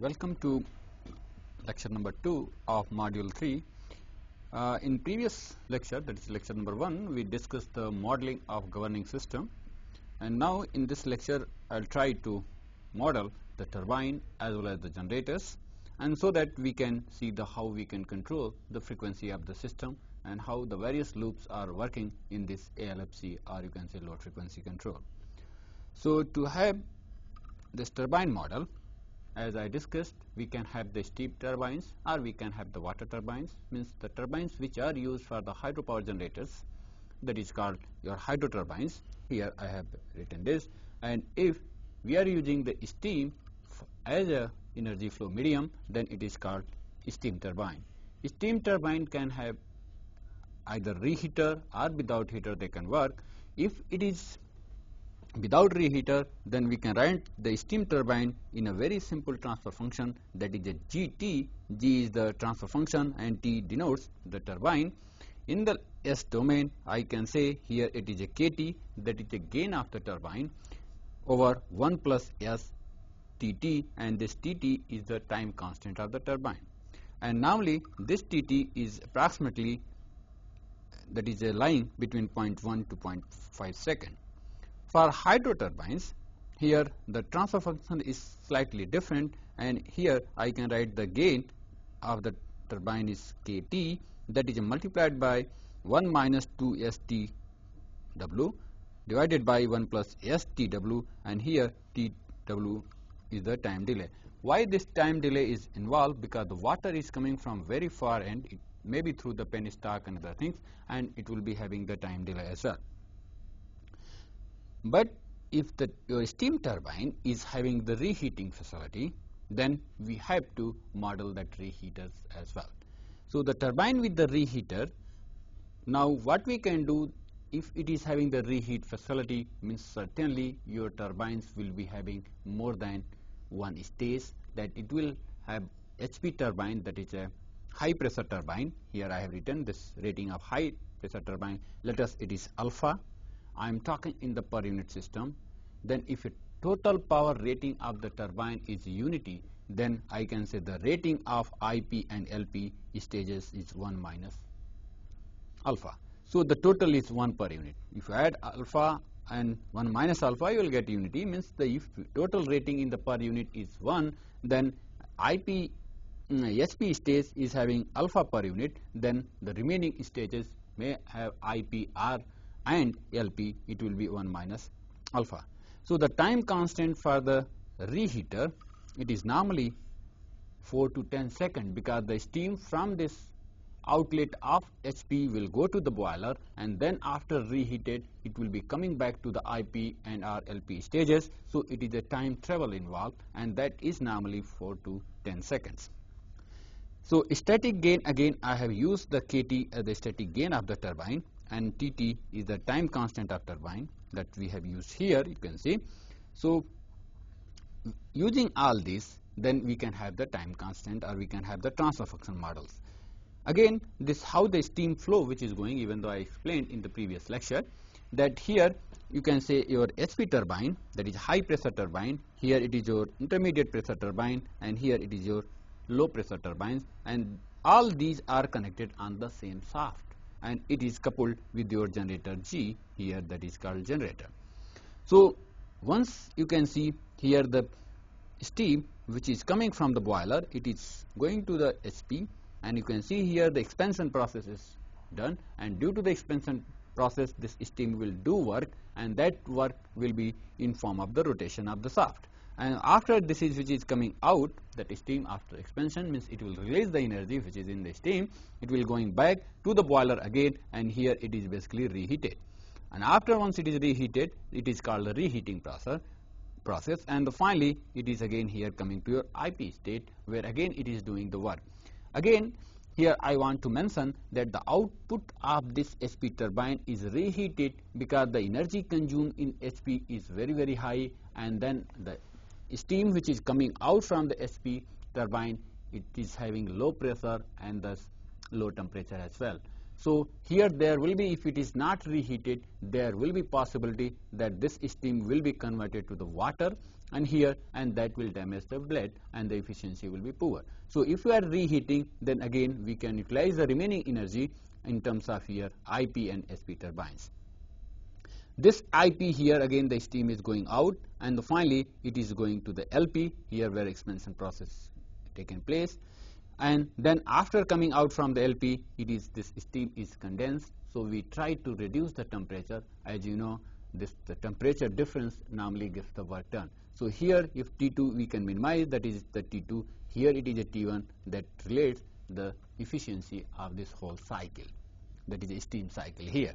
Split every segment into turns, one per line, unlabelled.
Welcome to lecture number 2 of module 3. In previous lecture, that is lecture number 1, we discussed the modeling of governing system, and now in this lecture I'll try to model the turbine as well as the generators, and so that we can see how we can control the frequency of the system and how the various loops are working in this ALFC, or you can say load frequency control. So to have this turbine model, as I discussed, we can have the steam turbines or we can have the water turbines, means the turbines which are used for the hydropower generators, that is called your hydro turbines. Here I have written this, and if we are using the steam as a energy flow medium, then it is called steam turbine. Steam turbine can have either reheater or without heater they can work. If it is without reheater, then we can write the steam turbine in a very simple transfer function, that is a GT. G is the transfer function and T denotes the turbine. In the S domain, I can say here it is a KT, that is the gain of the turbine, over 1 plus S TT, and this TT is the time constant of the turbine. And normally this TT is approximately, that is a line between 0.1 to 0.5 second. For hydro turbines, here the transfer function is slightly different, and here I can write the gain of the turbine is KT, that is multiplied by 1 minus 2 STW divided by 1 plus STW, and here TW is the time delay. Why this time delay is involved? Because the water is coming from very far end, it may be through the penstock and other things, and it will be having the time delay as well. But if your steam turbine is having the reheating facility, then we have to model that reheaters as well. So the turbine with the reheater, now what we can do, if it is having the reheat facility, means certainly your turbines will be having more than one stage, that it will have HP turbine, that is a high pressure turbine. Here I have written this rating of high pressure turbine, let us it is alpha. I am talking in the per unit system. Then if a total power rating of the turbine is unity, then I can say the rating of IP and LP stages is 1 minus alpha. So the total is 1 per unit. If you add alpha and 1 minus alpha, you will get unity, means the if total rating in the per unit is 1, then IP HP stage is having alpha per unit, then the remaining stages may have IP R and LP, it will be 1 minus alpha. So the time constant for the reheater, it is normally 4 to 10 seconds, because the steam from this outlet of HP will go to the boiler, and then after reheated it will be coming back to the IP and or LP stages. So it is a time travel involved, and that is normally 4 to 10 seconds. So static gain, again I have used the KT as the static gain of the turbine, and TT is the time constant of turbine that we have used here, you can see. So using all these, then we can have the time constant, or we can have the transfer function models. Again, this how the steam flow which is going, even though I explained in the previous lecture, that here you can say your HP turbine, that is high pressure turbine, here it is your intermediate pressure turbine, and here it is your low pressure turbines, and all these are connected on the same shaft, and it is coupled with your generator G here, that is called generator. So once you can see here the steam which is coming from the boiler, it is going to the HP, and you can see here the expansion process is done, and due to the expansion process this steam will do work, and that work will be in form of the rotation of the shaft. And after this is which is coming out, that steam after expansion, means it will release the energy which is in the steam, it will going back to the boiler again, and here it is basically reheated. And after once it is reheated, it is called the reheating process, and finally it is again here coming to your IP state, where again it is doing the work. Again here I want to mention that the output of this HP turbine is reheated, because the energy consumed in HP is very high, and then the steam which is coming out from the HP turbine, it is having low pressure and thus low temperature as well. So here there will be, if it is not reheated, there will be possibility that this steam will be converted to the water, and here, and that will damage the blade and the efficiency will be poor. So if we are reheating, then again we can utilize the remaining energy in terms of here IP and SP turbines. This IP here, again the steam is going out, and finally it is going to the LP here where expansion process taken place, and then after coming out from the LP, this steam is condensed. So we try to reduce the temperature. As you know, the temperature difference normally gives the work done. So here if T2 we can minimize, that is the T2. Here it is a T1 that relates the efficiency of this whole cycle, that is a steam cycle here.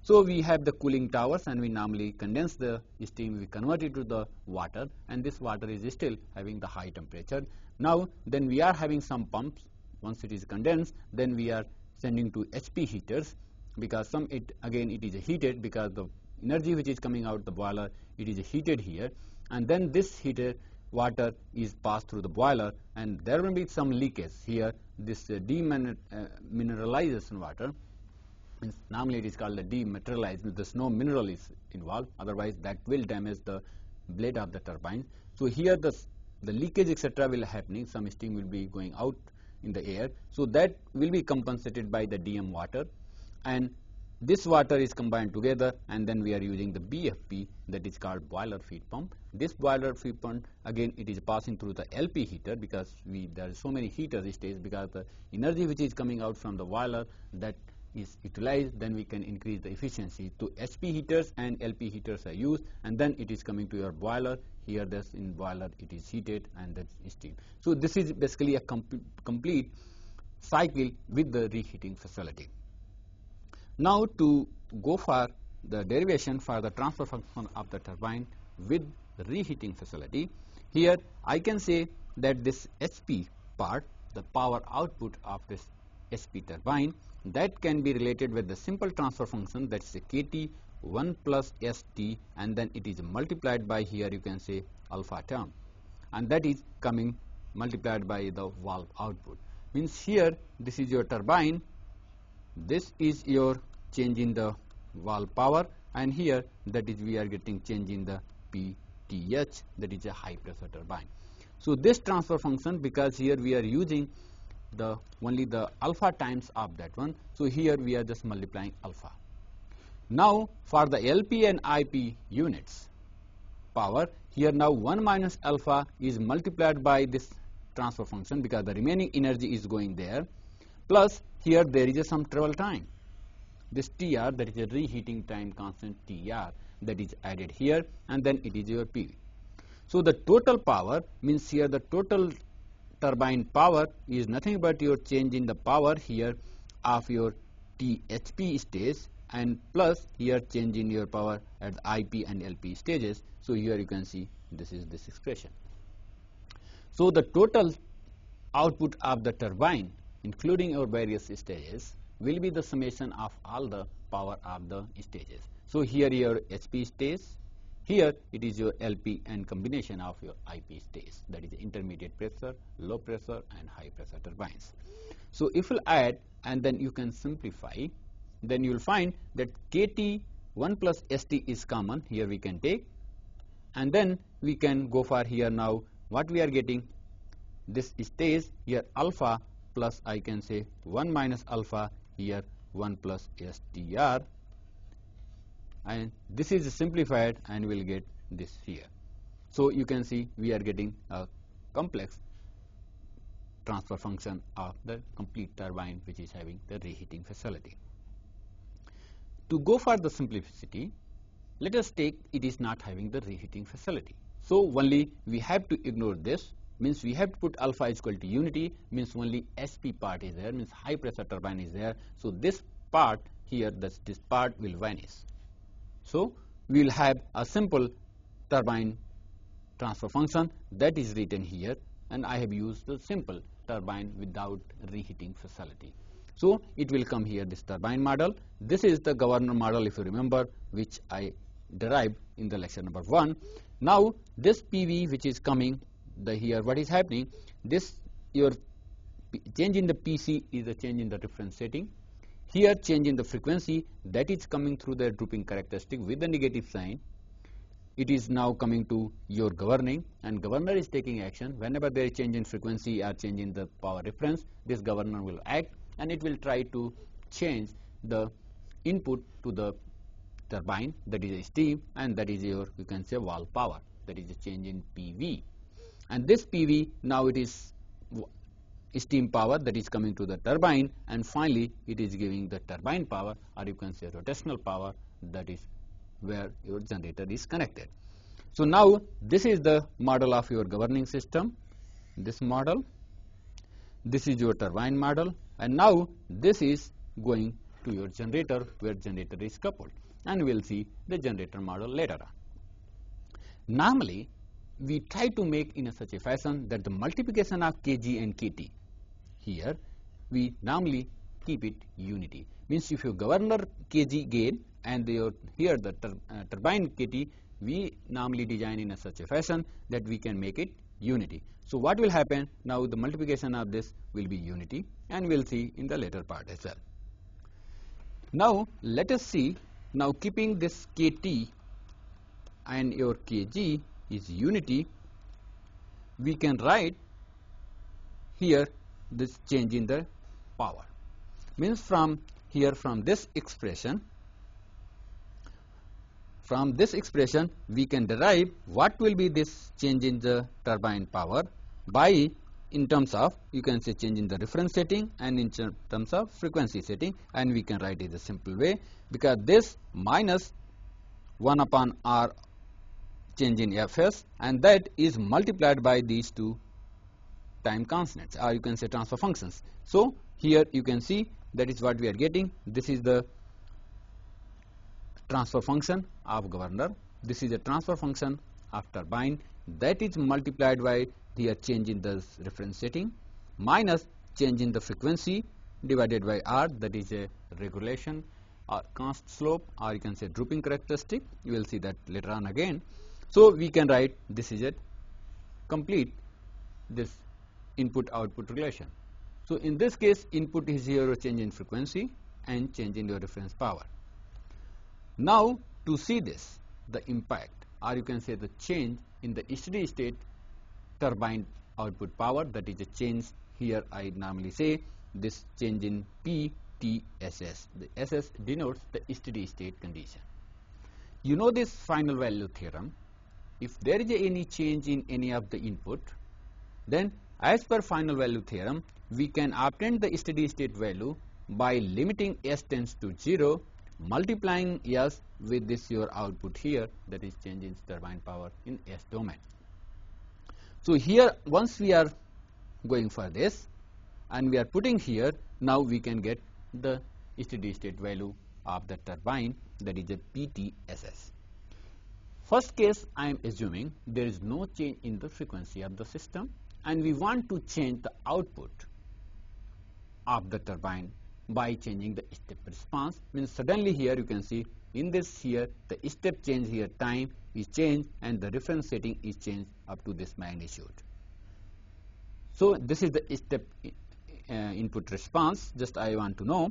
So we have the cooling towers, and we normally condense the steam, we convert it to the water, and this water is still having the high temperature. Now then we are having some pumps. Once it is condensed, then we are sending to HP heaters, because it is heated, because the energy which is coming out the boiler, it is heated here, and then this heated water is passed through the boiler, and there will be some leakage here. This demineralization water, normally it is called the dematerialized, there's no mineral is involved, otherwise that will damage the blade of the turbine. So here the leakage etc. will happening, some steam will be going out in the air, so that will be compensated by the DM water, and this water is combined together, and then we are using the BFP, that is called boiler feed pump. This boiler feed pump, again it is passing through the LP heater, because there are so many heaters stays, because the energy which is coming out from the boiler that is utilized, then we can increase the efficiency. To HP heaters and LP heaters are used, and then it is coming to your boiler. Here this in boiler it is heated, and that's steam. So this is basically a complete cycle with the reheating facility. Now to go for the derivation for the transfer function of the turbine with the reheating facility, here I can say that this HP part, the power output of this SP turbine, that can be related with the simple transfer function, that is a KT 1 plus ST, and then it is multiplied by, here you can say, alpha term, and that is coming multiplied by the valve output. Means here this is your turbine, this is your change in the valve power, and here that is we are getting change in the PTH, that is a high pressure turbine. So this transfer function, because here we are using only the alpha times of that one, so here we are just multiplying alpha. Now for the LP and IP units power, here now 1 minus alpha is multiplied by this transfer function, because the remaining energy is going there, plus here there is some travel time, this TR, that is a reheating time constant TR, that is added here, and then it is your PV. So the total power means here the total turbine power is nothing but your change in the power here of your THP stage, and plus here change in your power at the IP and LP stages. So here you can see this is this expression. So the total output of the turbine, including your various stages, will be the summation of all the power of the stages. So here your HP stage, here it is your LP and combination of your IP stage, that is intermediate pressure, low pressure and high pressure turbines. So if you add and then you can simplify, then you will find that KT 1 plus ST is common, here we can take, and then we can go for here now what we are getting, this stage here alpha plus I can say 1 minus alpha, here 1 plus STR, and this is simplified and we will get this here. So you can see we are getting a complex transfer function of the complete turbine which is having the reheating facility. To go for the simplicity, let us take it is not having the reheating facility. So only we have to ignore this, means we have to put alpha is equal to unity, means only SP part is there, means high pressure turbine is there. So this part here, this part will vanish. So we will have a simple turbine transfer function that is written here, and I have used the simple turbine without reheating facility. So it will come here this turbine model. This is the governor model, if you remember, which I derived in the lecture number 1. Now this PV which is coming, here what is happening, this your change in the PC is a change in the reference setting. Here change in the frequency, that is coming through the drooping characteristic with the negative sign. it is now coming to your governing, and governor is taking action. Whenever there is change in frequency or change in the power reference, this governor will act and it will try to change the input to the turbine, that is a steam, and that is your, you can say, valve power, that is a change in PV. And this PV, now it is steam power that is coming to the turbine, and finally it is giving the turbine power, or you can say rotational power, that is where your generator is connected. So now this is the model of your governing system, this model, this is your turbine model, and now this is going to your generator where generator is coupled, and we will see the generator model later on. Normally we try to make in such a fashion that the multiplication of Kg and Kt, here we normally keep it unity. Means if your governor Kg gain and your here the turbine Kt, we normally design in such a fashion that we can make it unity. So what will happen now, the multiplication of this will be unity, and we will see in the later part as well. Now let us see, now keeping this Kt and your Kg is unity, we can write here this change in the power. Means from here, from this expression we can derive what will be this change in the turbine power by, in terms of, you can say, change in the reference setting and in terms of frequency setting, and we can write it a simple way, because this minus 1 upon R change in Fs, and that is multiplied by these two time constants, or you can say transfer functions. So here you can see that is what we are getting. This is the transfer function of governor, this is a transfer function of turbine, that is multiplied by the change in the reference setting minus change in the frequency divided by R, that is a regulation or constant slope, or you can say drooping characteristic. You will see that later on again. So we can write this is a complete this input output relation. So in this case, input is here a change in frequency and change in your reference power. Now to see this, the impact, or you can say the change in the steady state turbine output power, that is a change here. I normally say this change in PTSS. The SS denotes the steady state condition. You know this final value theorem. If there is any change in any of the input, then as per final value theorem, we can obtain the steady state value by limiting S tends to 0, multiplying S with this your output here, that is change in turbine power in S domain. So here once we are going for this and we are putting here, now we can get the steady state value of the turbine, that is a PTSS. First case, I am assuming there is no change in the frequency of the system, and we want to change the output of the turbine by changing the step response. Means suddenly here you can see in this here the step change here time is changed and the reference setting is changed up to this magnitude. So this is the step input response. Just I want to know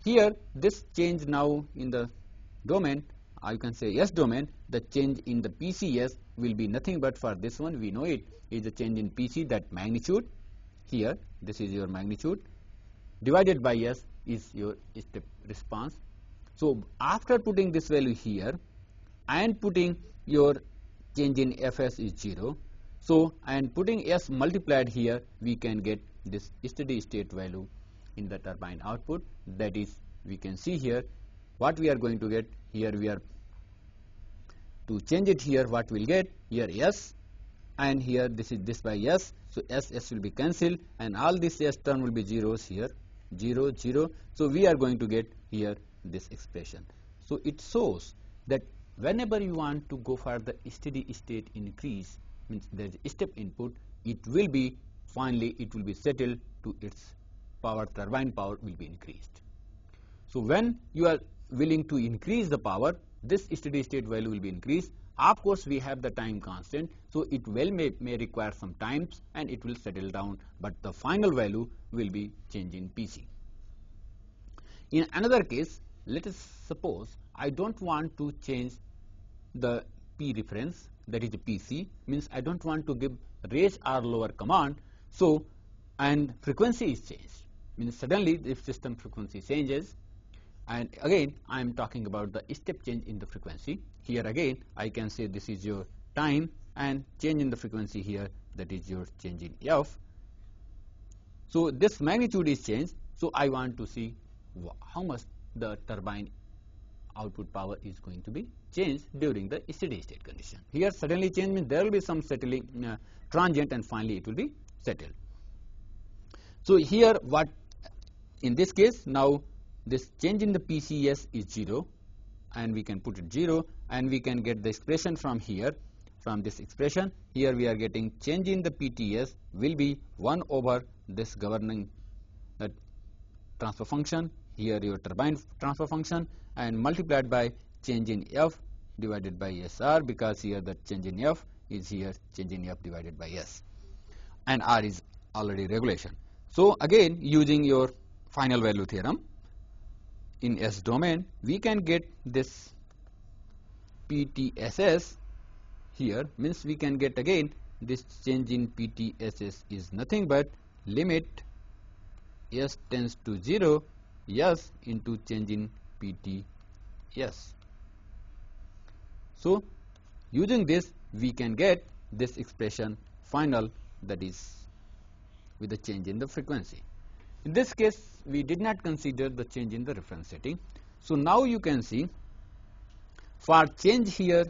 here this change now in the domain, you can say S domain, the change in the PCS will be nothing but for this one, we know it is a change in PC, that magnitude here, this is your magnitude, divided by S is your step response. So after putting this value here and putting your change in Fs is 0, so and putting S multiplied here, we can get this steady state value in the turbine output. That is, we can see here what we are going to get. Here we are to change it here, what we'll get here S, and here this is this by S, so S will be cancelled and all this S term will be zeros here, 0 0. So we are going to get here this expression. So it shows that whenever you want to go for the steady state increase, means there is step input, it will be finally it will be settled to its power, turbine power will be increased. So when you are willing to increase the power, this steady state value will be increased. Of course we have the time constant, so it may require some times and it will settle down, but the final value will be change in PC. In another case, let us suppose I don't want to change the P reference, that is PC, means I don't want to give raise or lower command. So, and frequency is changed, means suddenly if system frequency changes, and again I am talking about the step change in the frequency. Here again I can say this is your time, and change in the frequency here, that is your change in F. So this magnitude is changed. So I want to see how much the turbine output power is going to be changed during the steady state condition. Here suddenly change means there will be some settling transient, and finally it will be settled. So here what in this case, now this change in the PCS is 0, and we can put it 0, and we can get the expression from here. From this expression here we are getting change in the PTS will be 1 over this governing transfer function, here your turbine transfer function, and multiplied by change in F divided by SR, because here the change in F is here change in F divided by S, and R is already regulation. So again using your final value theorem in S domain, we can get this PTSS here, means we can get again this change in PTSS is nothing but limit S tends to 0 S into change in PTS. So using this we can get this expression final, that is with the change in the frequency. In this case we did not consider the change in the reference setting. So now you can see for change here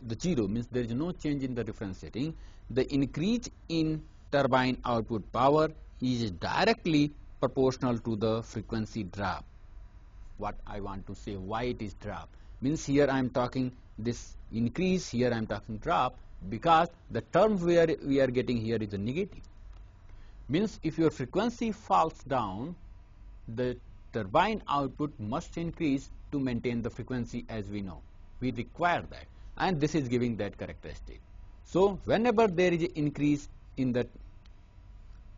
the 0 means there is no change in the reference setting, the increase in turbine output power is directly proportional to the frequency drop. What I want to say, why it is drop, means here I am talking this increase, here I am talking drop, because the term where we are getting here is a negative. Means if your frequency falls down, the turbine output must increase to maintain the frequency, as we know. We require that, and this is giving that characteristic. So whenever there is an increase in the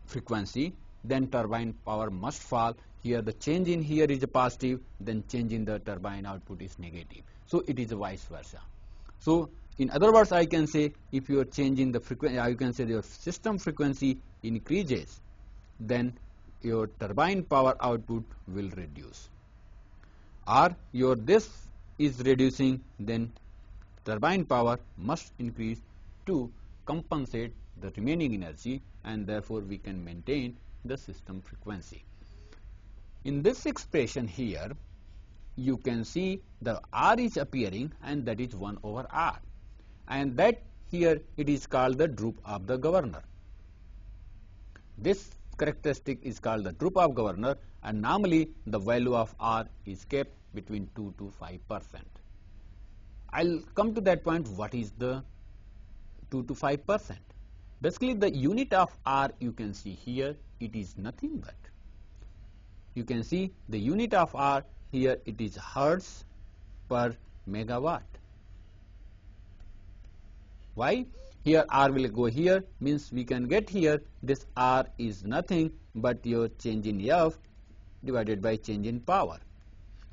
frequency, then turbine power must fall. Here the change in here is a positive, then change in the turbine output is negative. So it is a vice versa. So in other words, I can say if you are changing the frequency, you can say your system frequency increases, then your turbine power output will reduce. Or your this is reducing, then turbine power must increase to compensate the remaining energy, and therefore we can maintain the system frequency. In this expression here you can see the R is appearing, and that is 1 over R, and that here it is called the droop of the governor. This characteristic is called the droop of governor, and normally the value of R is kept between 2 to 5%. I'll come to that point, what is the 2 to 5%. Basically the unit of R you can see here, it is nothing but, you can see the unit of R here, it is hertz per megawatt. Why? Here R will go here, means we can get here this R is nothing but your change in F divided by change in power.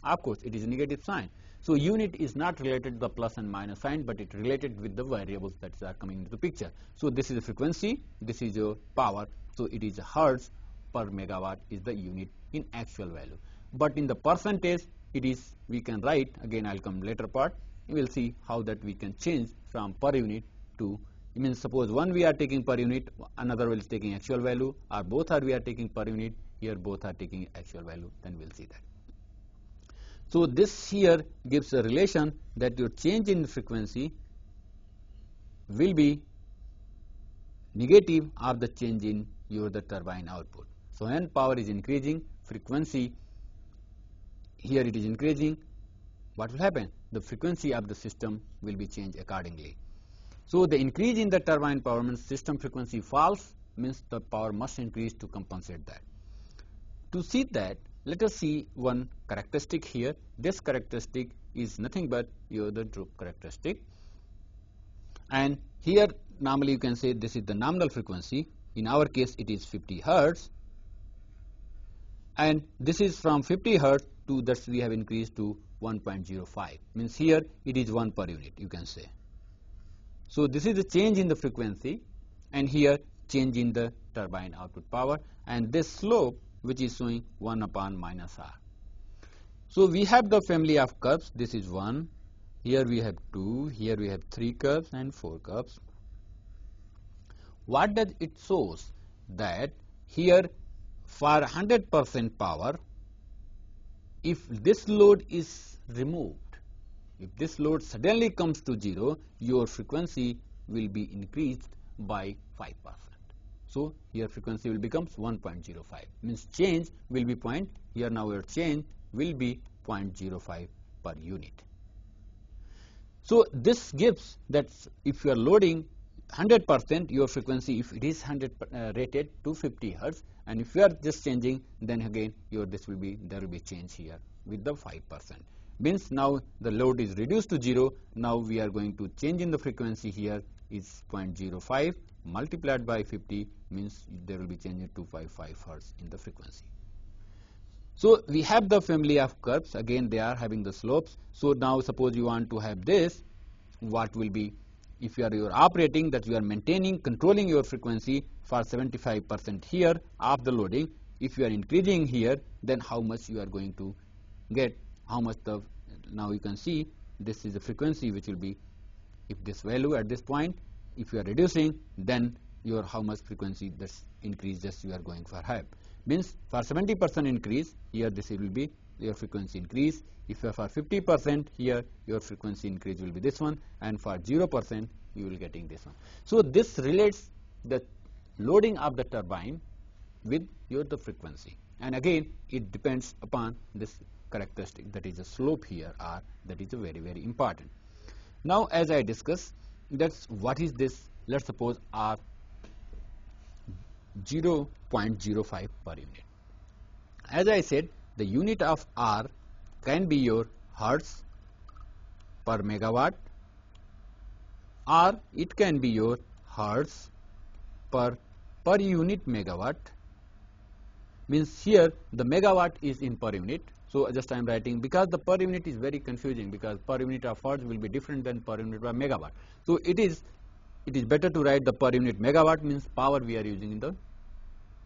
Of course it is a negative sign. So unit is not related to the plus and minus sign, but it related with the variables that are coming into the picture. So this is the frequency, this is your power, so it is hertz per megawatt is the unit in actual value. But in the percentage it is, we can write, again I'll come later part, we will see how that we can change from per unit to, it means suppose one we are taking per unit, another is taking actual value, or both are we are taking per unit, here both are taking actual value, then we'll see that. So this here gives a relation that your change in frequency will be negative of the change in your the turbine output. So when power is increasing, frequency here it is increasing, what will happen? The frequency of the system will be changed accordingly. So the increase in the turbine power means system frequency falls, means the power must increase to compensate that. To see that, let us see one characteristic here. This characteristic is nothing but your the droop characteristic, and here normally you can say this is the nominal frequency. In our case it is 50 hertz, and this is from 50 hertz to that we have increased to 1.05, means here it is 1 per unit, you can say. So this is the change in the frequency, and here change in the turbine output power, and this slope which is showing 1 upon minus r. So we have the family of curves. This is 1, here we have 2, here we have 3 curves and 4 curves. What does it shows? That here for 100% power, if this load is removed, if this load suddenly comes to 0, your frequency will be increased by 5%. So here frequency will becomes 1.05, means change will be point, here now your change will be 0.05 per unit. So this gives that if you are loading 100%, your frequency, if it is 100 rated to 50 hertz, and if you are just changing, then again there will be change here with the 5%. Means now the load is reduced to 0. Now we are going to change in the frequency here is 0.05 multiplied by 50, means there will be change to 255 hertz in the frequency. So we have the family of curves, again they are having the slopes. So now suppose you want to have this, what will be, if you are operating, that you are maintaining, controlling your frequency for 75% here of the loading. If you are increasing here, then how much you are going to get, how much the, now you can see this is the frequency which will be, if this value at this point, if you are reducing, then your how much frequency this increase just you are going for have. Means for 70% increase, here this will be your frequency increase. If you are for 50% here, your frequency increase will be this one, and for 0% you will getting this one. So this relates the loading of the turbine with the frequency, and again it depends upon this characteristic, that is a slope here, or that is a very, very important. Now as I discuss, that's what is this, let's suppose R 0.05 per unit. As I said, the unit of R can be your hertz per megawatt, or it can be your hertz per unit megawatt. Means here the megawatt is in per unit. So just I am writing, because the per unit is very confusing, because per unit of hertz will be different than per unit of megawatt. So it is better to write the per unit megawatt, means power we are using in the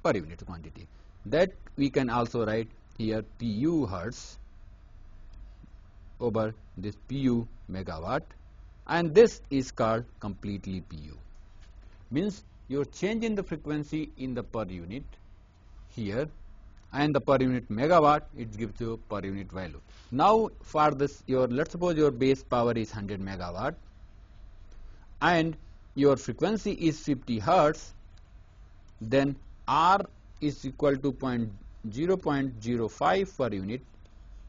per unit quantity. That we can also write here pu hertz over this pu megawatt, and this is called completely pu. Means your change in the frequency in the per unit here, and the per unit megawatt, it gives you per unit value. Now for this, your, let's suppose your base power is 100 megawatt and your frequency is 50 hertz, then R is equal to 0.05 per unit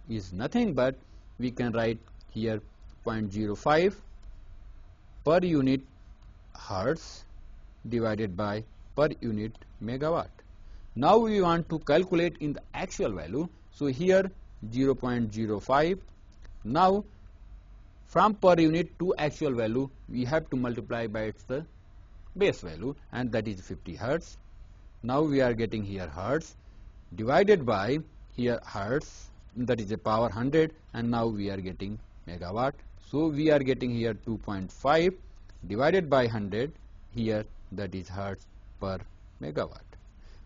is nothing but we can write here 0.05 per unit hertz divided by per unit megawatt. Now we want to calculate in the actual value. So here 0.05. Now from per unit to actual value, we have to multiply by its the base value, and that is 50 hertz. Now we are getting here hertz divided by here hertz, that is a power 100, and now we are getting megawatt. So we are getting here 2.5 divided by 100 here, that is hertz per megawatt.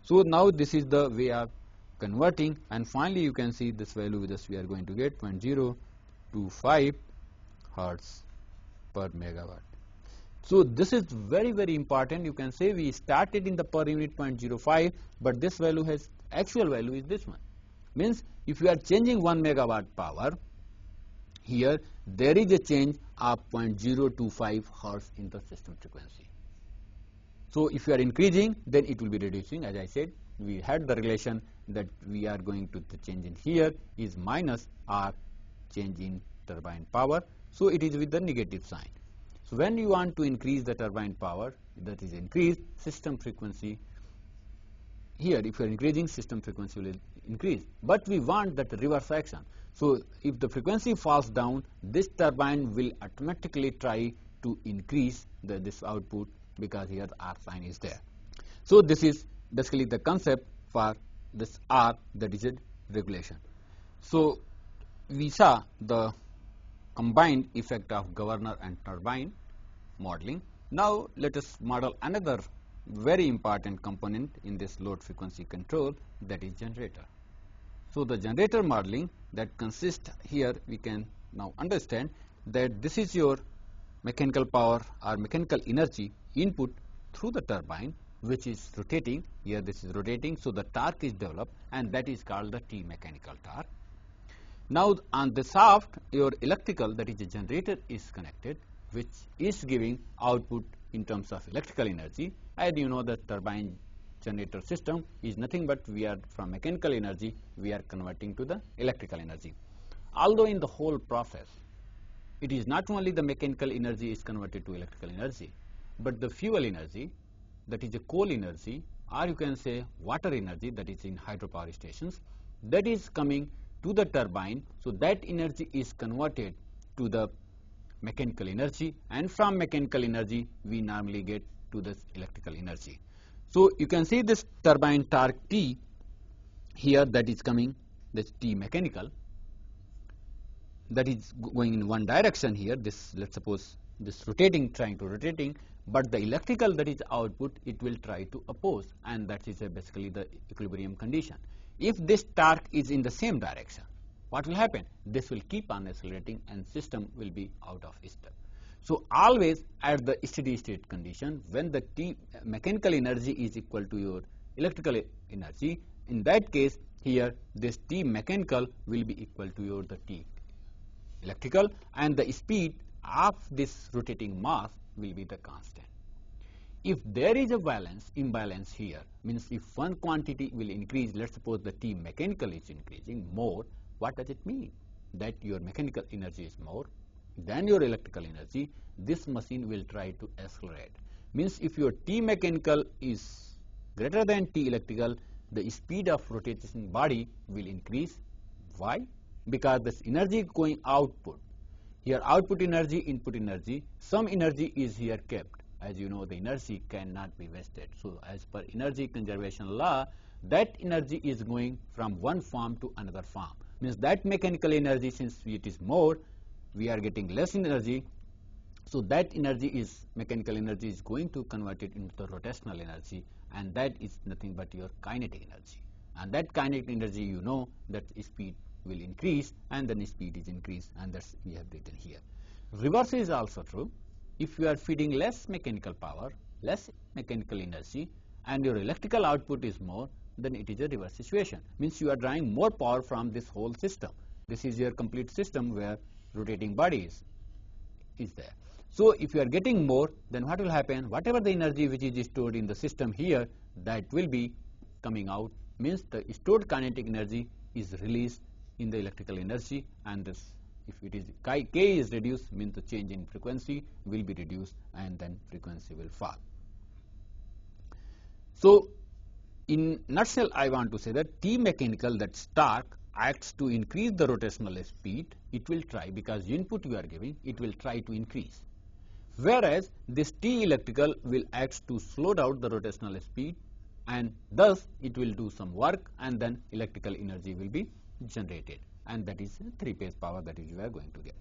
So now this is the way of converting, and finally you can see this value with us we are going to get 0.025 hertz per megawatt. So this is very, very important. You can say we started in the per unit 0.05, but this value has, actual value is this one. Means if you are changing 1 megawatt power, here there is a change of 0.025 hertz in the system frequency. So if you are increasing, then it will be reducing. As I said, we had the relation that we are going to, the change in here is minus R change in turbine power. So it is with the negative sign. So when you want to increase the turbine power, that is increase system frequency. Here if you are increasing, system frequency will increase. But we want that reverse action. So if the frequency falls down, this turbine will automatically try to increase this output, because here the R sign is there. So this is basically the concept for this R, that is a regulation. So we saw the combined effect of governor and turbine. modeling. Now let us model another very important component in this load frequency control, that is generator. So the generator modeling that consists here, we can now understand that this is your mechanical power or mechanical energy input through the turbine, which is rotating. Here this is rotating, so the torque is developed, and that is called the T mechanical torque. Now on the shaft, your electrical, that is a generator, is connected, which is giving output in terms of electrical energy. And you know the turbine generator system is nothing but we are from mechanical energy, we are converting to the electrical energy. Although in the whole process, it is not only the mechanical energy is converted to electrical energy, but the fuel energy, that is a coal energy, or you can say water energy, that is in hydropower stations, that is coming to the turbine. So that energy is converted to the mechanical energy, and from mechanical energy we normally get to this electrical energy. So you can see this turbine torque T here, that is coming, this T mechanical, that is going in one direction here. This, let's suppose this rotating, trying to rotating, but the electrical, that is output, it will try to oppose, and that is basically the equilibrium condition. If this torque is in the same direction, what will happen? This will keep on accelerating and system will be out of step. So always at the steady state condition, when the T mechanical energy is equal to your electrical energy, in that case here this T mechanical will be equal to your the T electrical, and the speed of this rotating mass will be the constant. If there is a imbalance here, means if one quantity will increase, let's suppose the T mechanical is increasing more, what does it mean? That your mechanical energy is more than your electrical energy, this machine will try to accelerate. Means if your T mechanical is greater than T electrical, the speed of rotating body will increase. Why? Because this energy going output. Here output energy, input energy, some energy is here kept. As you know, the energy cannot be wasted. So as per energy conservation law, that energy is going from one form to another form. Means that mechanical energy, since it is more, we are getting less energy. So that energy is, mechanical energy is going to convert it into the rotational energy, and that is nothing but your kinetic energy. And that kinetic energy, you know, that speed will increase, and then speed is increased, and that's we have written here. Reverse is also true. If you are feeding less mechanical power, less mechanical energy, and your electrical output is more, then it is a reverse situation. Means you are drawing more power from this whole system. This is your complete system where rotating body is there. So if you are getting more, then what will happen? Whatever the energy which is stored in the system here, that will be coming out. Means the stored kinetic energy is released in the electrical energy, and this, if it is K is reduced, means the change in frequency will be reduced, and then frequency will fall. So in nutshell, I want to say that T mechanical, that torque, acts to increase the rotational speed. It will try, because input you are giving, it will try to increase. Whereas this T electrical will act to slow down the rotational speed, and thus it will do some work, and then electrical energy will be generated, and that is three-phase power that is you are going to get.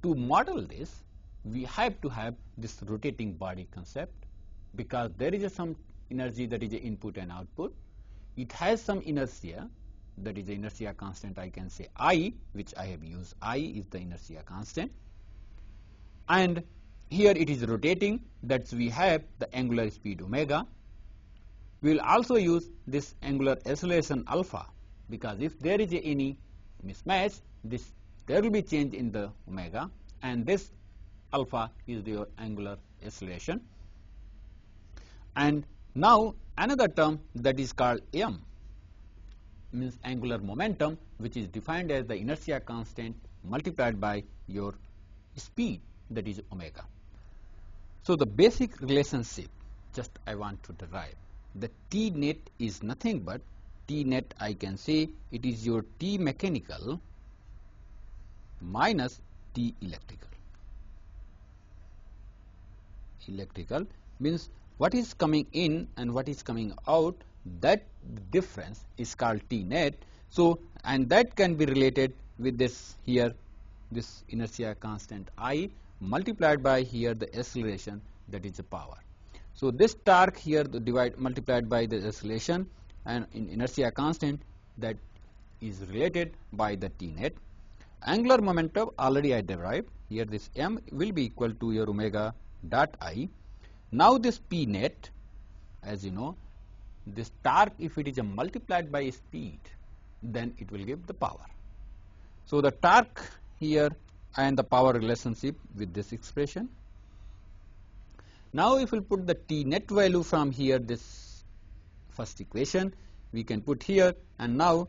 To model this, we have to have this rotating body concept, because there is some energy, that is a input and output. It has some inertia, that is the inertia constant, I can say I, which I have used. I is the inertia constant, and here it is rotating, that we have the angular speed omega. We will also use this angular acceleration alpha, because if there is any mismatch, there will be change in the omega, and this alpha is your angular acceleration. And now another term that is called m, means angular momentum, which is defined as the inertia constant multiplied by your speed, that is omega. So the basic relationship, just I want to derive, the T net is nothing but T net, I can say it is your T mechanical minus T electrical. Electrical means what is coming in and what is coming out, that difference is called T net. So, and that can be related with this here, this inertia constant I multiplied by here the acceleration, that is the power. So this torque here multiplied by the acceleration and in inertia constant, that is related by the T net. Angular momentum already I derived. Here this m will be equal to your omega dot I. Now this P net, as you know, this torque, if it is multiplied by speed, then it will give the power. So the torque here and the power relationship with this expression. Now if we put the T net value from here, this first equation we can put here, and now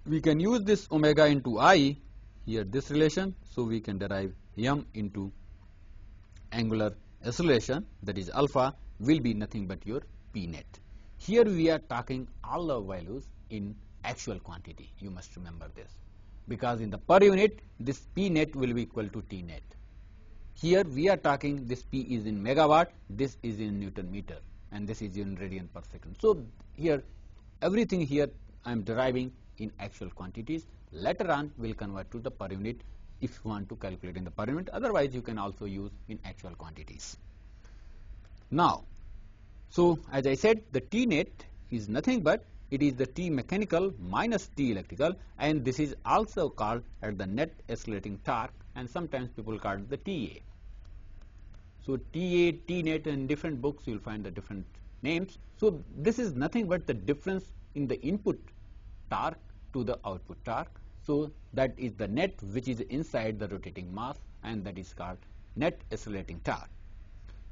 we can use this omega into I here, this relation, so we can derive m into angular acceleration, that is alpha, will be nothing but your P net. Here we are talking all the values in actual quantity, you must remember this, because in the per unit this P net will be equal to T net. Here we are talking this P is in megawatt, this is in Newton meter, and this is in radian per second. So here everything here I am deriving in actual quantities. Later on we will convert to the per unit if you want to calculate in the per unit, otherwise you can also use in actual quantities. Now, so as I said, the T net is nothing but it is the T mechanical minus T electrical, and this is also called as the net accelerating torque, and sometimes people call it the TA. So TA, T net, in different books you will find the different names. So this is nothing but the difference in the input torque to the output torque. So that is the net which is inside the rotating mass, and that is called net accelerating torque.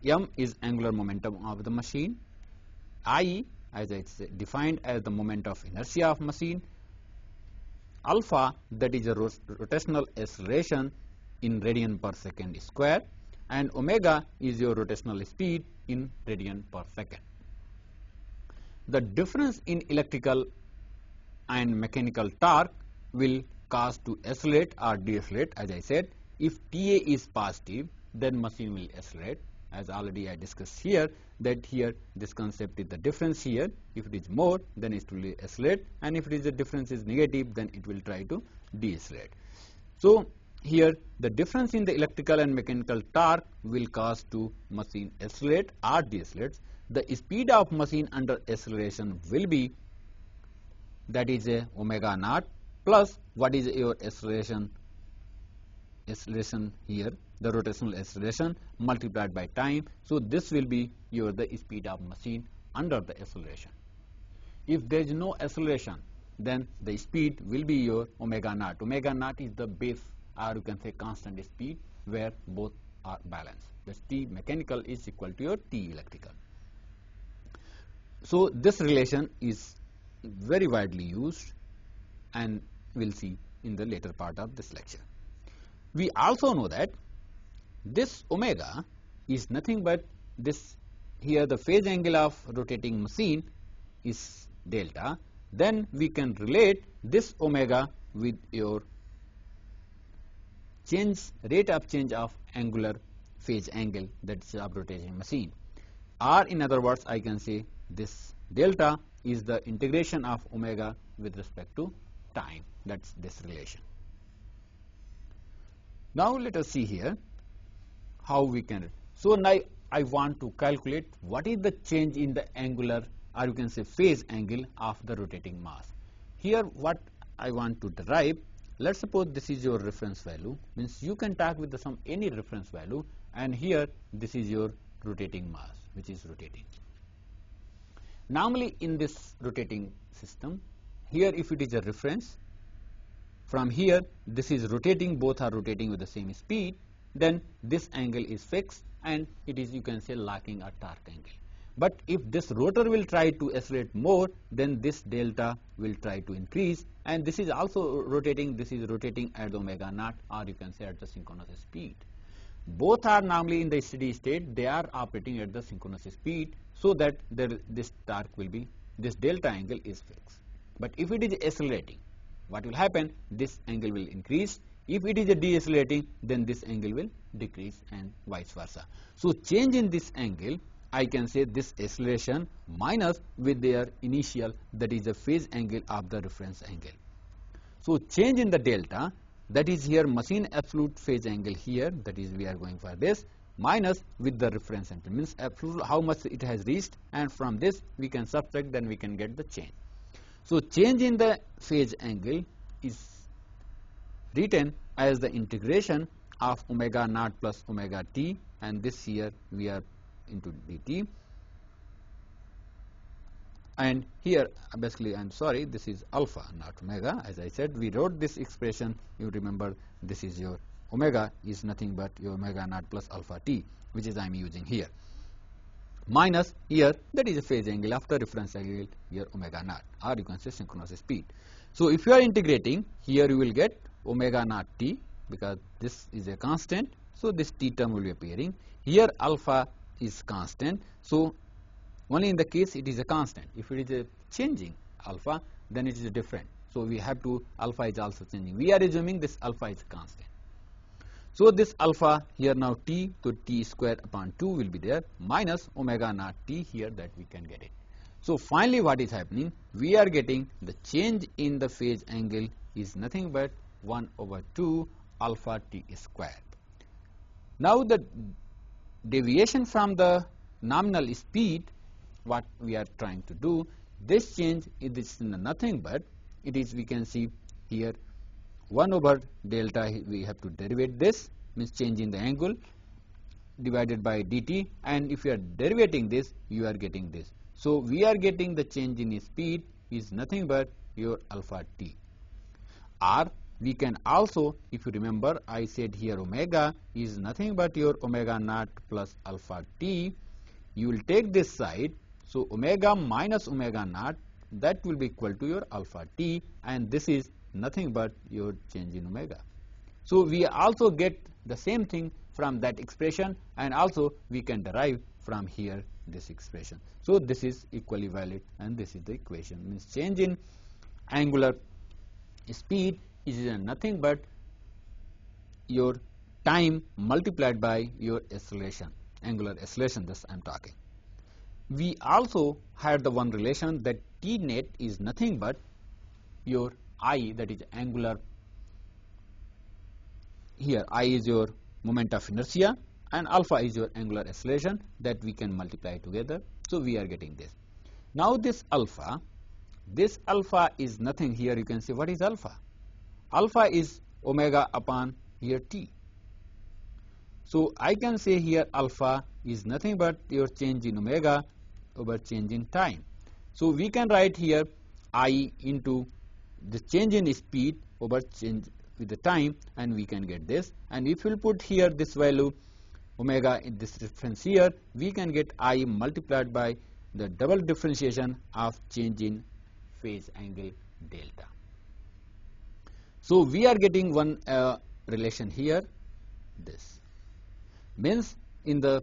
M is angular momentum of the machine. I, as it's defined as the moment of inertia of machine. Alpha, that is a rotational acceleration in radian per second square, and omega is your rotational speed in radian per second. The difference in electrical and mechanical torque will cause to accelerate or decelerate. As I said, if TA is positive, then machine will accelerate. As already I discussed here, that here this concept is the difference here. If it is more, then it will accelerate, and if it is the difference is negative, then it will try to decelerate. So here the difference in the electrical and mechanical torque will cause to machine accelerate or decelerate. The speed of machine under acceleration will be, that is a omega naught plus what is your acceleration here, the rotational acceleration multiplied by time. So this will be your the speed of machine under the acceleration. If there is no acceleration, then the speed will be your omega naught. Omega naught is the base, or you can say constant speed, where both are balanced. The T mechanical is equal to your T electrical. So this relation is very widely used, and we'll see in the later part of this lecture. We also know that this omega is nothing but this, here the phase angle of rotating machine is delta. Then we can relate this omega with your rate of change of angular phase angle, that is of rotating machine. Or in other words, I can say this delta is the integration of omega with respect to time. That's this relation. Now let us see here how we can. So now I want to calculate what is the change in the angular, or you can say phase angle of the rotating mass. Here what I want to derive, let's suppose this is your reference value, means you can talk with some any reference value, and here this is your rotating mass which is rotating. Normally in this rotating system, here if it is a reference, from here this is rotating, both are rotating with the same speed, then this angle is fixed and it is, you can say, locking a torque angle. But if this rotor will try to accelerate more, then this delta will try to increase, and this is also rotating, this is rotating at the omega naught, or you can say at the synchronous speed. Both are normally in the steady state, they are operating at the synchronous speed, so that this torque will be, this delta angle is fixed. But if it is accelerating, what will happen? This angle will increase. If it is a decelerating, then this angle will decrease, and vice versa. So change in this angle, I can say this acceleration minus with their initial, that is the phase angle of the reference angle. So change in the delta that is here machine absolute phase angle here, that is we are going for this, minus with the reference angle, means absolute how much it has reached, and from this we can subtract, then we can get the change. So change in the phase angle is written as the integration of omega naught plus omega t, and this here we are into dt, and here basically I am sorry, this is alpha not omega. As I said, we wrote this expression, you remember this is your omega is nothing but your omega naught plus alpha t, which is I am using here, minus here that is a phase angle after reference angle here omega naught, or you can say synchronous speed. So if you are integrating here, you will get omega naught t, because this is a constant, so this t term will be appearing here. Alpha is constant, so only in the case it is a constant. If it is a changing alpha, then it is different. So we have to, alpha is also changing. We are assuming this alpha is constant. So this alpha here now t, so t square upon 2 will be there, minus omega naught t here, that we can get it. So finally what is happening, we are getting the change in the phase angle is nothing but 1 over 2 alpha t square. Now the deviation from the nominal speed, what we are trying to do, this change is nothing but it is, we can see here 1 over delta, we have to derivate this, means change in the angle divided by dt, and if you are derivating this, you are getting this. So we are getting the change in speed is nothing but your alpha t. Or we can also, if you remember, I said here omega is nothing but your omega naught plus alpha t. You will take this side, so omega minus omega naught, that will be equal to your alpha t, and this is nothing but your change in omega. So we also get the same thing from that expression, and also we can derive from here this expression. So this is equally valid, and this is the equation, means change in angular speed is nothing but your time multiplied by your acceleration, angular acceleration, this I am talking. We also had the one relation that t net is nothing but your I, that is angular, here I is your moment of inertia and alpha is your angular acceleration, that we can multiply together. So we are getting this. Now this alpha is nothing, here you can say what is alpha? Alpha is omega upon here t. So I can say here alpha is nothing but your change in omega over change in time. So we can write here I into the change in speed over change with the time, and we can get this. And if we put here this value omega in this reference here, we can get I multiplied by the double differentiation of change in phase angle delta. So we are getting one relation here, this means in the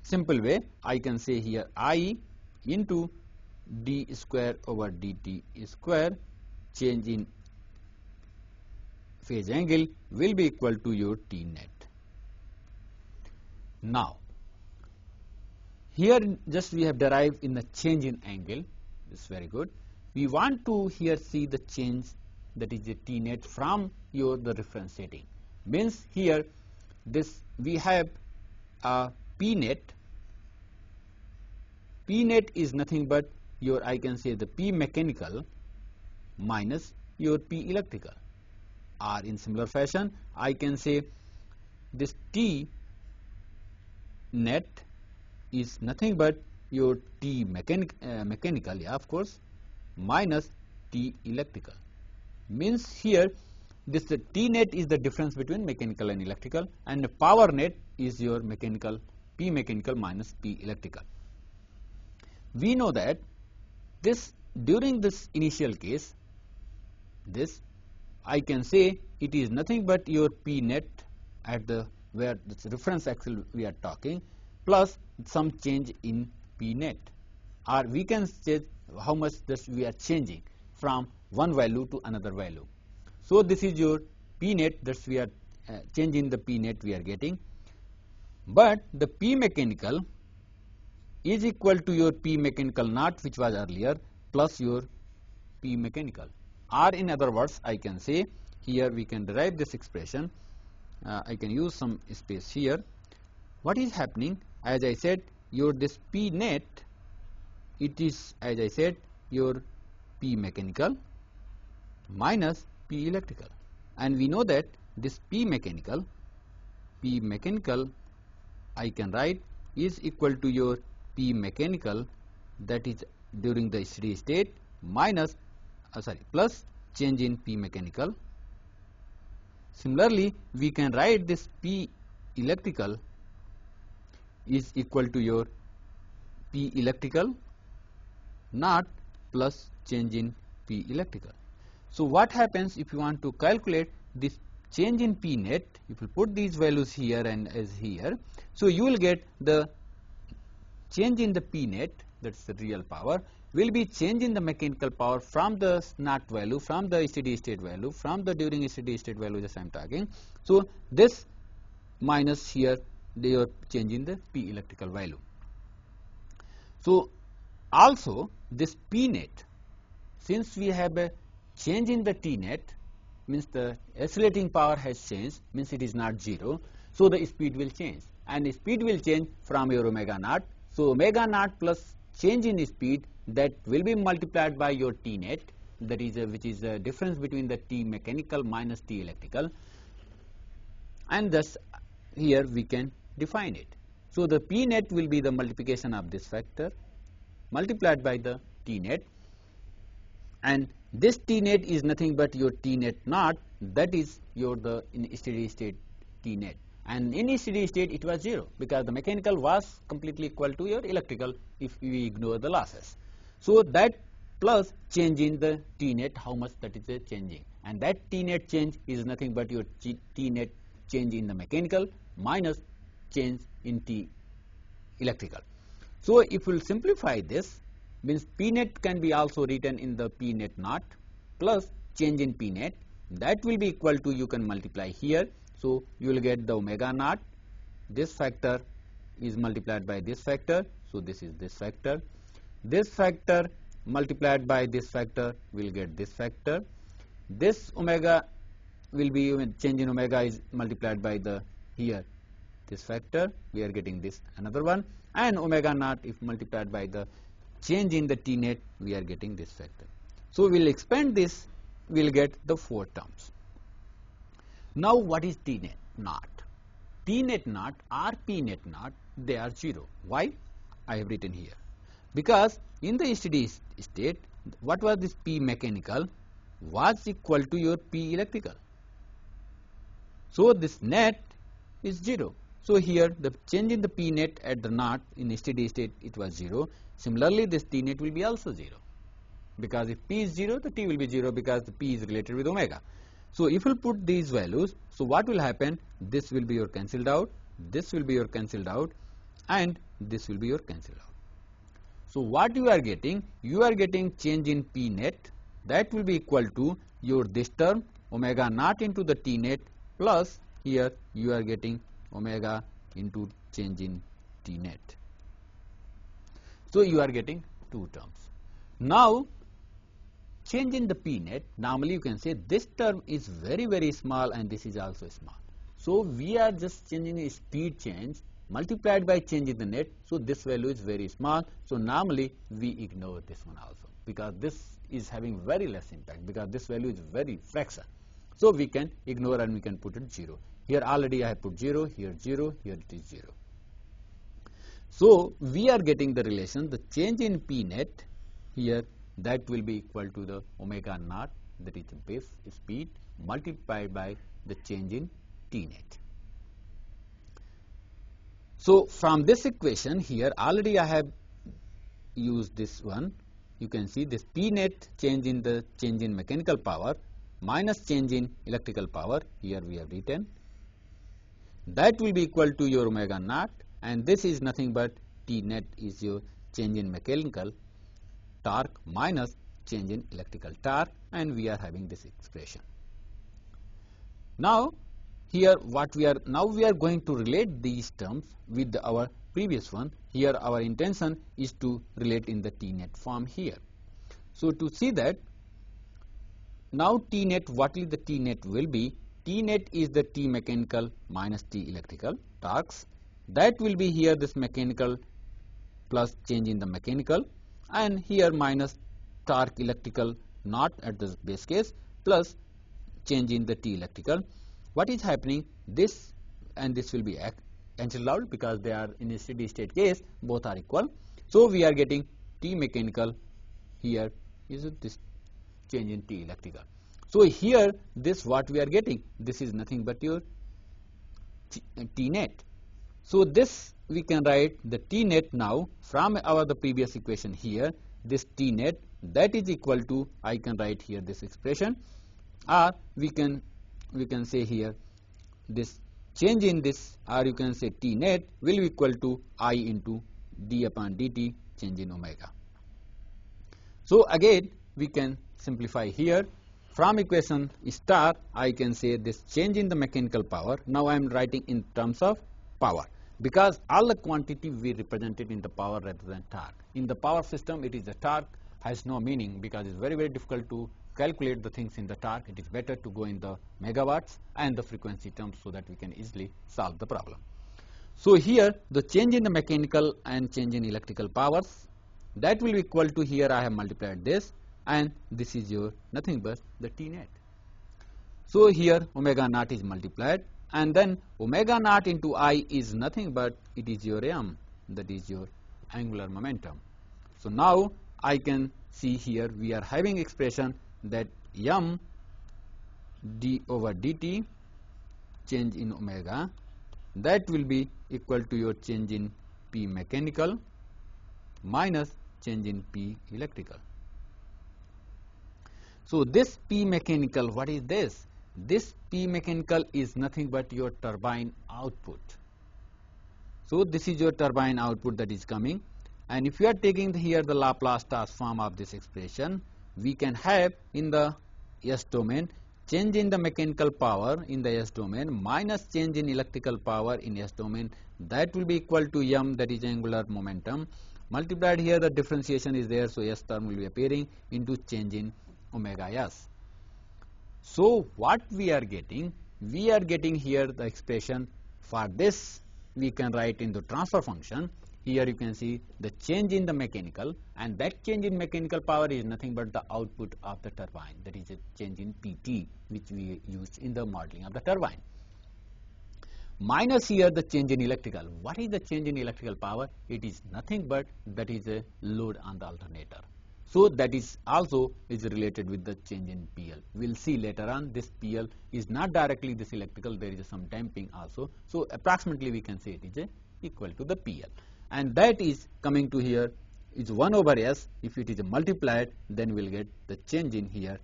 simple way I can say here I into d square over dt square, change in phase angle will be equal to your t net. Now here just we have derived in the change in angle, this is very good. We want to here see the change, that is the t net from your the reference setting, means here this we have a p net. P net is nothing but your, I can say the P mechanical minus your P electrical, or in similar fashion I can say this T net is nothing but your T mechanical, yeah, of course, minus T electrical, means here this the T net is the difference between mechanical and electrical, and the power net is your mechanical, P mechanical minus P electrical. We know that this during this initial case, this I can say it is nothing but your P net at the where this reference axle we are talking, plus some change in P net, or we can say how much this we are changing from one value to another value. So this is your P net, that we are changing the P net we are getting, but the P mechanical is equal to your P mechanical naught, which was earlier, plus your P mechanical, or in other words I can say here we can derive this expression. I can use some space here. What is happening? As I said, your this P net, it is, as I said, your P mechanical minus P electrical, and we know that this P mechanical I can write is equal to your P mechanical, that is during the steady state, minus plus change in P mechanical. Similarly, we can write this P electrical is equal to your P electrical naught plus change in P electrical. So what happens if you want to calculate this change in P net? If you put these values here and as here, so you will get the change in the P net, that's the real power, will be change in the mechanical power from the naught value, from the steady state value, from the during steady state value just I am talking. So this minus here they are changing the P electrical value. So also this P net, since we have a change in the T net, means the oscillating power has changed, means it is not 0, so the speed will change, and the speed will change from your omega naught. So omega naught plus change in speed, that will be multiplied by your T net, that is which is the difference between the T mechanical minus T electrical, and thus here we can define it. So the P net will be the multiplication of this factor multiplied by the T net, and this T net is nothing but your T net naught, that is your the in steady state T net, and in steady state it was 0 because the mechanical was completely equal to your electrical if we ignore the losses. So that plus change in the T net, how much that is changing, and that T net change is nothing but your T net change in the mechanical minus change in T electrical. So if we will simplify this, means P net can be also written in the P net naught plus change in P net, that will be equal to, you can multiply here, so you will get the omega naught, this factor is multiplied by this factor, so this is this factor multiplied by this factor will get this factor, this omega will be, change in omega is multiplied by the here this factor, we are getting this another one, and omega naught if multiplied by the change in the T net, we are getting this factor. So we will expand this, we will get the 4 terms. Now what is T net naught? T net naught or P net naught, they are 0. Why? I have written here. Because in the steady state, what was this P mechanical was equal to your P electrical. So this net is 0. So here the change in the P net at the naught in steady state it was 0. Similarly, this T net will be also 0, because if P is 0, the T will be 0 because the P is related with omega. So if you put these values, so what will happen? This will be your cancelled out, this will be your cancelled out, and this will be your cancelled out. So what you are getting? You are getting change in P net, that will be equal to your this term omega naught into the T net plus here you are getting omega into change in T net. So you are getting 2 terms. Now change in the P net, normally you can say this term is very small and this is also small. So we are just changing a speed change multiplied by change in the net, so this value is very small. So normally we ignore this one also, because this is having very less impact, because this value is very fraction. So we can ignore and we can put it 0. Here already I have put 0, here 0, here it is 0. So we are getting the relation, the change in P net here, that will be equal to the omega naught, that is the base speed, multiplied by the change in T net. So from this equation here already I have used this one. You can see this P net change in mechanical power minus change in electrical power, here we have written, that will be equal to your omega naught, and this is nothing but T net is your change in mechanical torque minus change in electrical torque, and we are having this expression. Now here we are going to relate these terms with our previous one. Here our intention is to relate in the T net form here. So to see that, now T net, what is the T net will be? T net is the T mechanical minus T electrical torques. That will be here this mechanical plus change in the mechanical, and here minus torque electrical not at the base case plus change in the T electrical. What is happening? This and this will be cancelled out because they are in a steady state case, both are equal. So we are getting T mechanical, here is this change in T electrical. So here this what we are getting, this is nothing but your T net. So this we can write the T net now from our the previous equation here, this T net, that is equal to, I can write here this expression, or we can say here this change in this, or you can say T net will be equal to I into d upon dt change in omega. So again we can simplify here. From equation star, I can say this change in the mechanical power. Now I am writing in terms of power, because all the quantity we represented in the power rather than torque. In the power system, it is the torque has no meaning, because it's very difficult to calculate the things in the torque. It is better to go in the megawatts and the frequency terms, so that we can easily solve the problem. So here the change in the mechanical and change in electrical powers, that will be equal to, here I have multiplied this, and this is your nothing but the T net. So here omega naught is multiplied, and then omega naught into I is nothing but it is your m, that is your angular momentum. So now I can see here we are having expression that m d over dt change in omega, that will be equal to your change in P mechanical minus change in P electrical. So this P mechanical, what is this? This P mechanical is nothing but your turbine output. So this is your turbine output that is coming, and if you are taking here the Laplace transform of this expression, we can have in the S domain change in the mechanical power in the S domain minus change in electrical power in S domain, that will be equal to m, that is angular momentum, multiplied here the differentiation is there, so S term will be appearing into change in omega s. So what we are getting here the expression for this, we can write in the transfer function. Here you can see the change in the mechanical, and that change in mechanical power is nothing but the output of the turbine, that is a change in PT, which we used in the modeling of the turbine, minus here the change in electrical. What is the change in electrical power? It is nothing but that is a load on the alternator. So that is also is related with the change in PL. We will see later on this PL is not directly this electrical, there is some damping also. So approximately we can say it is equal to the PL, and that is coming to here is 1 over S. If it is multiplied, then we will get the change in here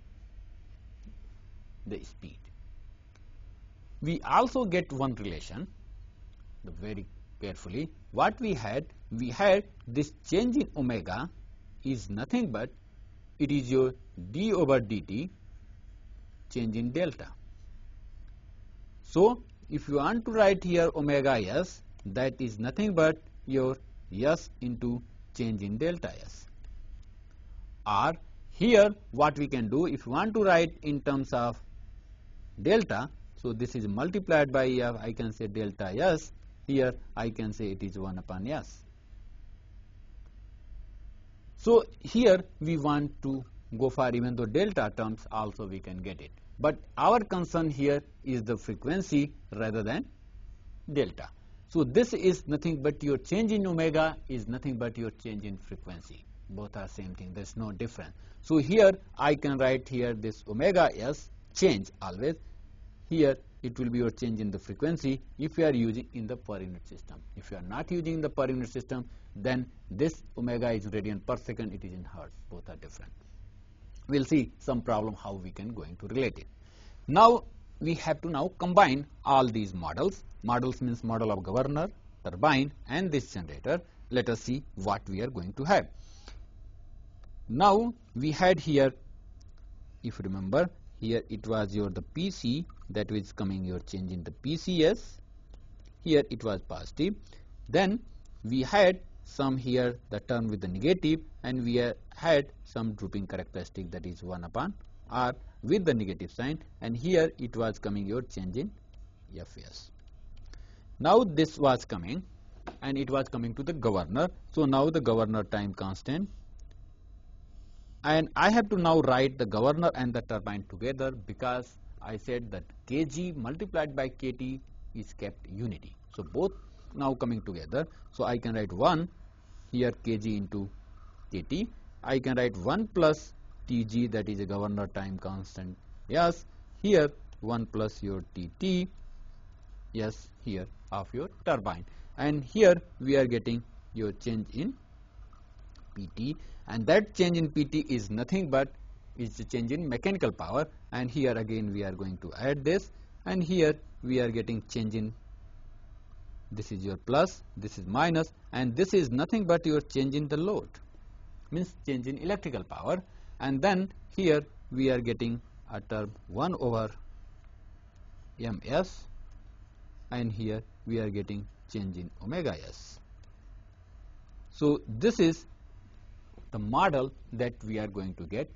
the speed. We also get one relation, very carefully. What we had this change in omega is nothing but it is your d over dt change in delta. So if you want to write here omega s, that is nothing but your s into change in delta s. Or here what we can do, if you want to write in terms of delta, so this is multiplied by I can say delta s, here I can say it is 1 upon s. So here we want to go for even though delta terms also we can get it, but our concern here is the frequency rather than delta. So this is nothing but your change in omega is nothing but your change in frequency. Both are same thing, there is no difference. So here I can write here this omega s change always. Here it will be your change in the frequency if you are using in the per unit system. If you are not using the per unit system, then this omega is radian per second, it is in hertz, both are different. We will see some problem how we can going to relate it. Now we have to now combine all these models. Models means model of governor, turbine and this generator. Let us see what we are going to have. Now we had here, if you remember, here it was your the PC, that was coming your change in the PCS. Here it was positive. Then we had some here the term with the negative, and we had some drooping characteristic, that is 1 upon are with the negative sign, and here it was coming your change in Fs. Now this was coming and it was coming to the governor. So now the governor time constant, and I have to now write the governor and the turbine together, because I said that kg multiplied by kt is kept unity. So both now coming together. So I can write 1 here kg into kt. I can write 1 plus tg, that is a governor time constant, yes, here 1 plus your tt, yes, here of your turbine, and here we are getting your change in pt, and that change in pt is nothing but is the change in mechanical power, and here again we are going to add this, and here we are getting change in, this is your plus, this is minus, and this is nothing but your change in the load, means change in electrical power, and then here we are getting a term 1 over ms, and here we are getting change in omega s. So this is the model that we are going to get.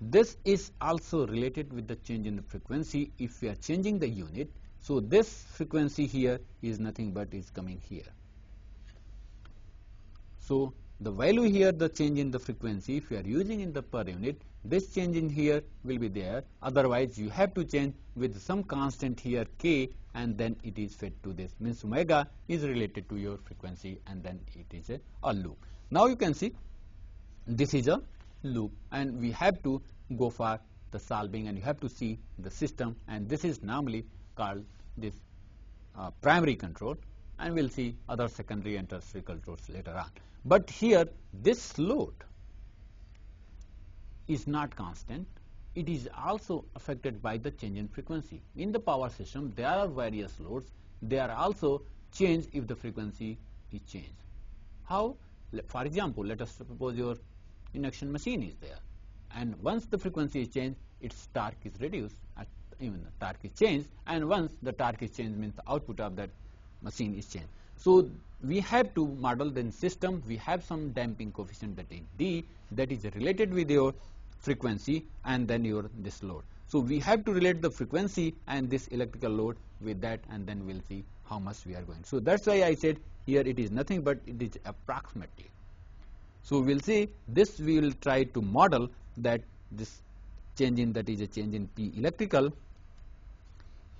This is also related with the change in the frequency. If we are changing the unit, so this frequency here is nothing but is coming here. So the value here, the change in the frequency, if you are using in the per unit, this change in here will be there. Otherwise you have to change with some constant here k, and then it is fed to this, means omega is related to your frequency, and then it is a loop. Now you can see this is a loop, and we have to go for the solving, and you have to see the system, and this is normally called this primary control, and we'll see other secondary and tertiary controls later on. But here this load is not constant, it is also affected by the change in frequency. In the power system there are various loads, they are also changed if the frequency is changed. How? For example, let us suppose your induction machine is there, and once the frequency is changed, its torque is reduced, even the torque is changed, and once the torque is changed means the output of that machine is changed. So we have to model the system, we have some damping coefficient, that is d, that is related with your frequency and then your this load. So we have to relate the frequency and this electrical load with that, and then we'll see how much we are going. So that's why I said here it is nothing but it is approximately. So we'll see this, we will try to model that this change in, that is a change in P electrical.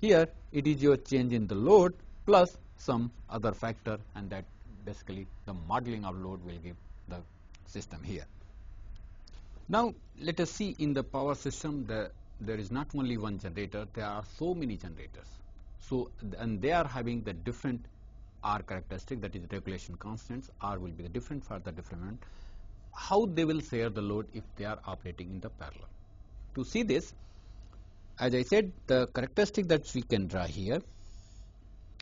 Here it is your change in the load plus some other factor, and that basically the modeling of load will give the system here. Now let us see in the power system there is not only one generator, there are so many generators. So and they are having the different R characteristic, that is regulation constants. R will be the different for the different. How they will share the load if they are operating in the parallel. To see this, as I said, the characteristic that we can draw here,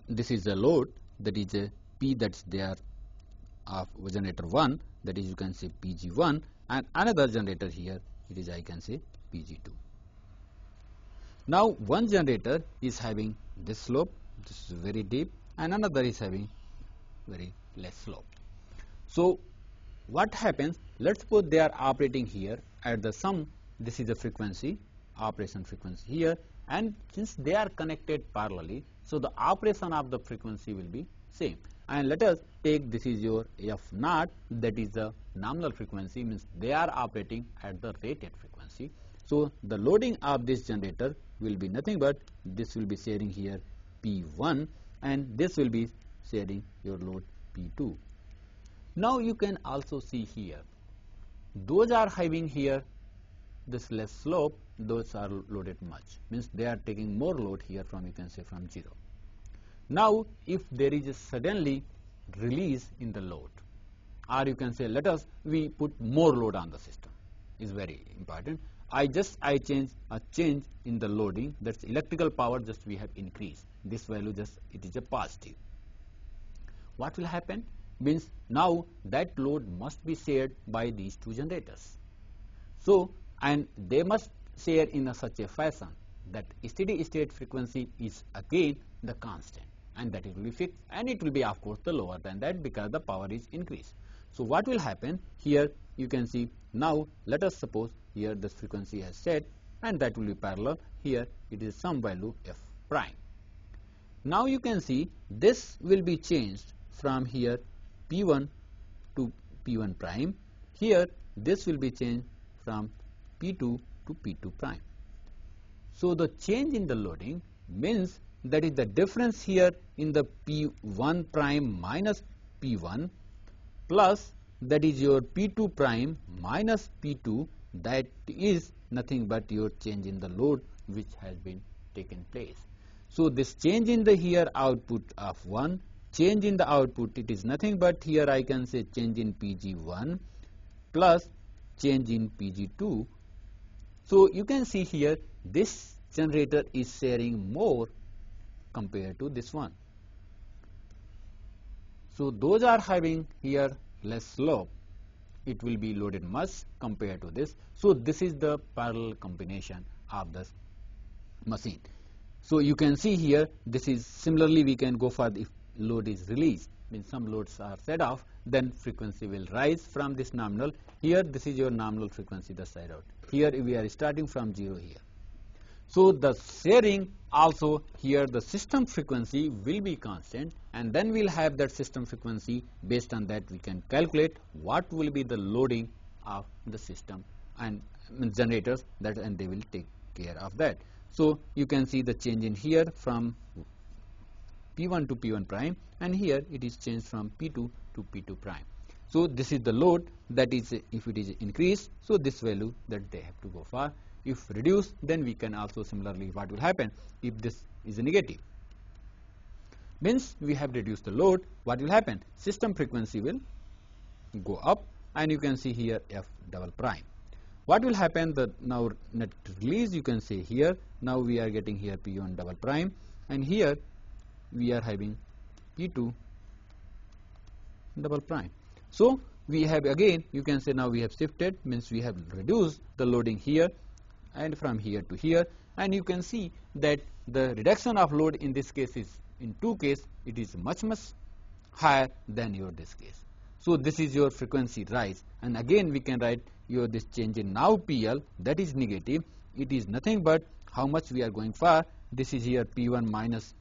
this is a load, that is a P that's there of generator 1, that is you can say PG1, and another generator here, it is I can say PG2. Now one generator is having this slope, this is very deep, and another is having very less slope. So what happens, let's suppose they are operating here at the sum, this is the frequency, operation frequency here, and since they are connected parallelly, so the operation of the frequency will be same. And let us take this is your F naught, that is the nominal frequency, means they are operating at the rated frequency. So the loading of this generator will be nothing but this will be sharing here P1, and this will be sharing your load P2. Now you can also see here, those are having here this less slope, those are loaded much, means they are taking more load here from, you can say, from 0. Now if there is a suddenly release in the load, or you can say let us we put more load on the system, is very important. I change a change in the loading, that's electrical power, just we have increased this value, just it is a positive. What will happen? Means now that load must be shared by these two generators. So and they must share in such a fashion that steady state frequency is again the constant, and that it will be fixed, and it will be of course the lower than that because the power is increased. So what will happen here, you can see now let us suppose here this frequency has set and that will be parallel. Here it is some value f prime. Now you can see this will be changed from here P1 to P1 prime. Here this will be changed from P2 to P2 prime. So the change in the loading means that is the difference here in the P1 prime minus P1 plus that is your P2 prime minus P2, that is nothing but your change in the load which has been taken place. So this change in the here output of 1, change in the output, it is nothing but here I can say change in Pg1 plus change in Pg2. So you can see here this generator is sharing more compared to this one. So those are having here less slope, it will be loaded much compared to this. So this is the parallel combination of this machine. So you can see here this is similarly we can go for if load is released, means some loads are set off, then frequency will rise from this nominal. Here this is your nominal frequency, the side out. Here we are starting from 0 here. So the sharing also here the system frequency will be constant, and then we'll have that system frequency. Based on that we can calculate what will be the loading of the system and generators, that and they will take care of that. So you can see the change in here from P1 to P1 prime, and here it is changed from P2 to P2 prime. So this is the load, that is if it is increased, so this value that they have to go for. If reduced, then we can also similarly what will happen if this is a negative, means we have reduced the load, what will happen, system frequency will go up, and you can see here f double prime. What will happen, the now net release you can say here, now we are getting here P1 double prime, and here we are having P2 double prime. So we have again you can say now we have shifted, means we have reduced the loading here and from here to here, and you can see that the reduction of load in this case is, in two case it is much higher than your this case. So this is your frequency rise, and again we can write your this change in now PL, that is negative. It is nothing but how much we are going for. This is here P1 minus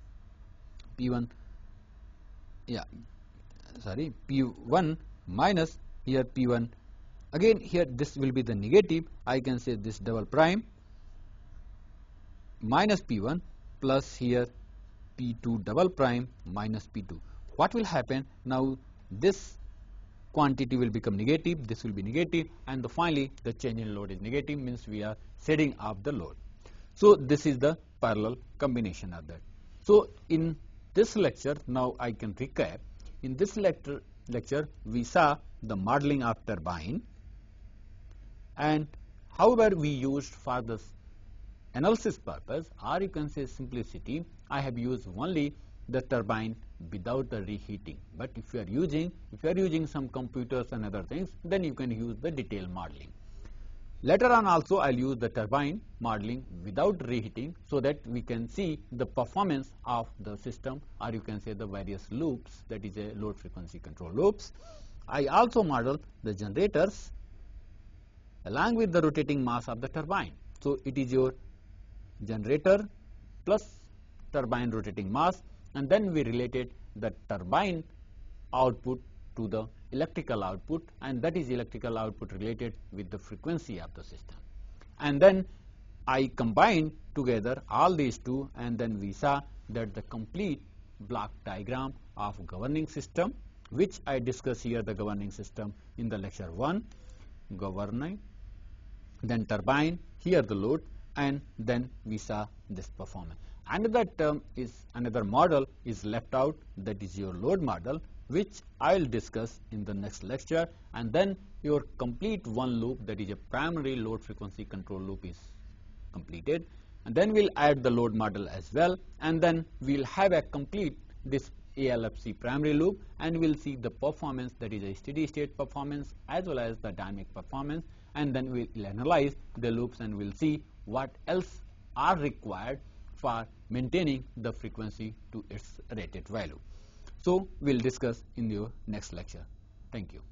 P1, P1 minus here P1. Again here this will be the negative, I can say this double prime minus P1 plus here P2 double prime minus P2. What will happen now, this quantity will become negative, this will be negative, and finally the change in load is negative, means we are setting off the load. So this is the parallel combination of that. So in this lecture, now I can recap. In this lecture we saw the modeling of turbine, and however we used for this analysis purpose, or you can say simplicity, I have used only the turbine without the reheating. But if you are using some computers and other things, then you can use the detailed modeling. Later on also I'll use the turbine modeling without reheating, so that we can see the performance of the system, or you can say the various loops, that is a load frequency control loops. I also model the generators along with the rotating mass of the turbine. So it is your generator plus turbine rotating mass, and then we related the turbine output to the electrical output, and that is electrical output related with the frequency of the system. And then I combined together all these two, and then we saw that the complete block diagram of governing system, which I discuss here the governing system in the lecture 1, governing, then turbine, here the load, and then we saw this performance. Another term is, another model is left out, that is your load model, which I will discuss in the next lecture, and then your complete one loop, that is a primary load frequency control loop, is completed, and then we'll add the load model as well, and then we'll have a complete this ALFC primary loop, and we'll see the performance, that is a steady state performance as well as the dynamic performance, and then we'll analyze the loops and we'll see what else are required for maintaining the frequency to its rated value. So we'll discuss in your next lecture. Thank you.